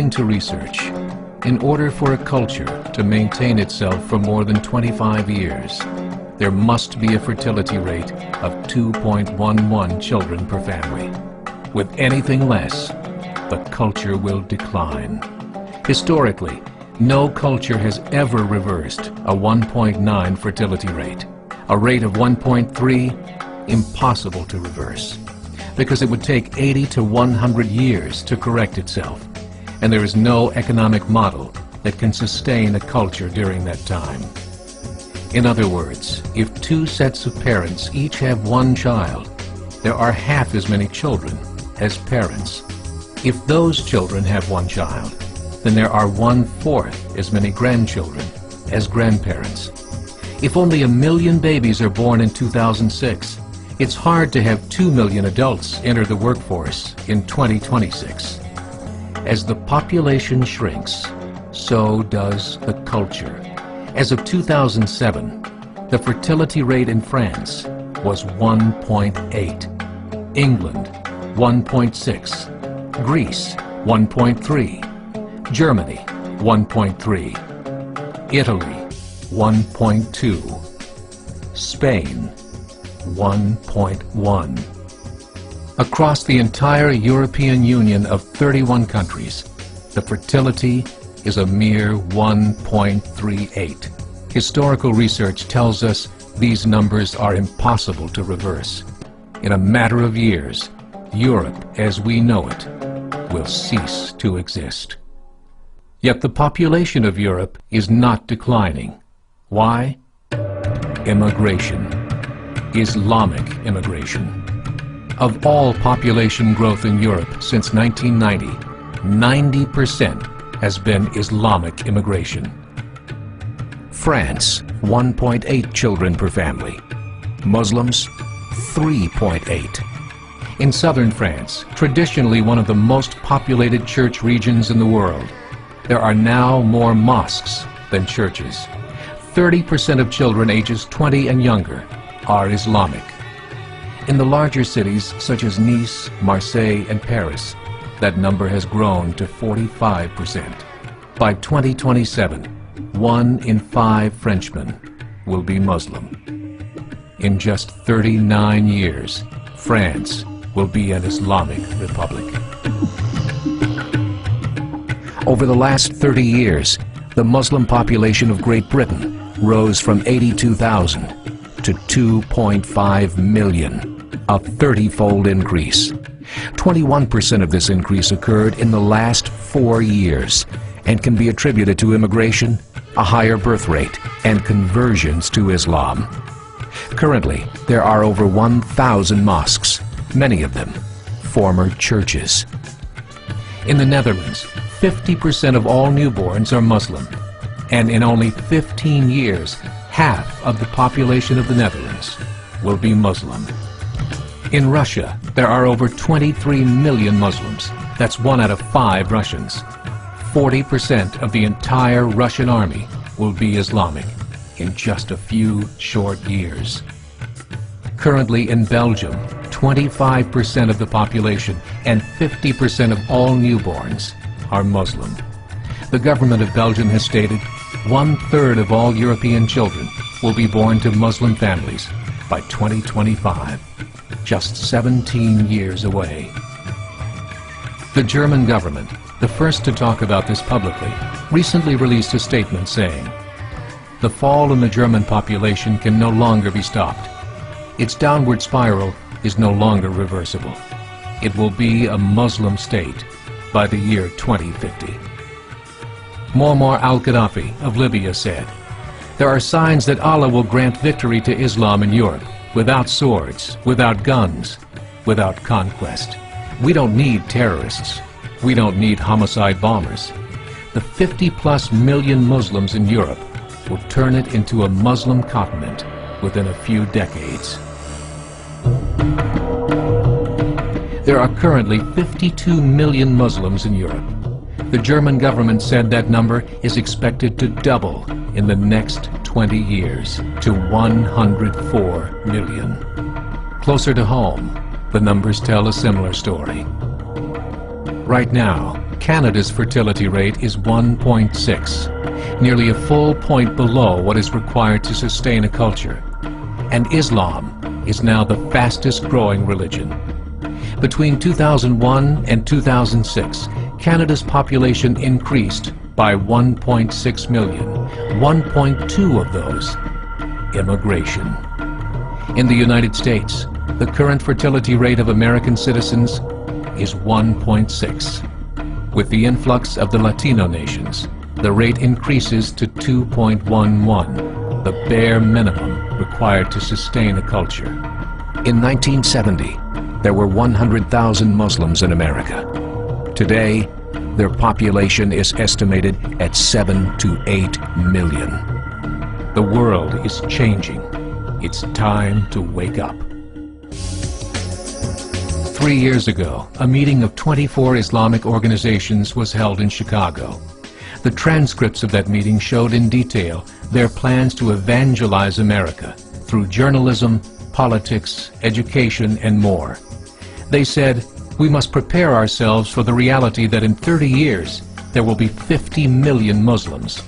According to research, in order for a culture to maintain itself for more than 25 years, there must be a fertility rate of 2.11 children per family. With anything less, the culture will decline. Historically, no culture has ever reversed a 1.9 fertility rate. A rate of 1.3, impossible to reverse, because it would take 80 to 100 years to correct itself, and there is no economic model that can sustain a culture during that time. In other words, if two sets of parents each have one child, there are half as many children as parents. If those children have one child, then there are 1/4 as many grandchildren as grandparents. If only 1 million babies are born in 2006, it's hard to have 2 million adults enter the workforce in 2026. As the population shrinks, so does the culture. As of 2007, the fertility rate in France was 1.8, England 1.6, Greece 1.3, Germany 1.3, Italy 1.2, Spain 1.1. Across the entire European Union of 31 countries, the fertility is a mere 1.38. Historical research tells us these numbers are impossible to reverse. In a matter of years, Europe as we know it will cease to exist. Yet the population of Europe is not declining. Why? Immigration. Islamic immigration. Of all population growth in Europe since 1990, 90% has been Islamic immigration. France, 1.8 children per family. Muslims, 3.8. In southern France, traditionally one of the most populated church regions in the world, there are now more mosques than churches. 30% of children ages 20 and younger are Islamic. In the larger cities such as Nice, Marseille, and Paris, that number has grown to 45%. By 2027, 1 in 5 Frenchmen will be Muslim. In just 39 years, France will be an Islamic republic. Over the last 30 years, the Muslim population of Great Britain rose from 82,000 to 2.5 million, a 30-fold increase. 21% of this increase occurred in the last 4 years and can be attributed to immigration, a higher birth rate, and conversions to Islam. Currently, there are over 1,000 mosques, many of them former churches. In the Netherlands, 50% of all newborns are Muslim, and in only 15 years, half of the population of the Netherlands will be Muslim. In Russia, there are over 23 million Muslims. That's 1 out of 5 Russians. 40% of the entire Russian army will be Islamic in just a few short years. Currently in Belgium, 25% of the population and 50% of all newborns are Muslim. The government of Belgium has stated 1/3 of all European children will be born to Muslim families by 2025, just 17 years away. The German government, the first to talk about this publicly, recently released a statement saying, "The fall in the German population can no longer be stopped. Its downward spiral is no longer reversible. It will be a Muslim state by the year 2050. Muammar al-Gaddafi of Libya said, "There are signs that Allah will grant victory to Islam in Europe, without swords, without guns, without conquest. We don't need terrorists. We don't need homicide bombers. The 50+ million Muslims in Europe will turn it into a Muslim continent within a few decades." There are currently 52 million Muslims in Europe. The German government said that number is expected to double in the next 20 years to 104 million. Closer to home, the numbers tell a similar story. Right now, Canada's fertility rate is 1.6, nearly a full point below what is required to sustain a culture. And Islam is now the fastest growing religion. Between 2001 and 2006, Canada's population increased by 1.6 million, 1.2 of those immigration. In the United States, the current fertility rate of American citizens is 1.6. With the influx of the Latino nations, the rate increases to 2.11, the bare minimum required to sustain a culture. In 1970, there were 100,000 Muslims in America. Today, their population is estimated at 7 to 8 million. The world is changing. It's time to wake up. 3 years ago, a meeting of 24 Islamic organizations was held in Chicago. The transcripts of that meeting showed in detail their plans to evangelize America through journalism, politics, education, and more. They said, we must prepare ourselves for the reality that in 30 years, there will be 50 million Muslims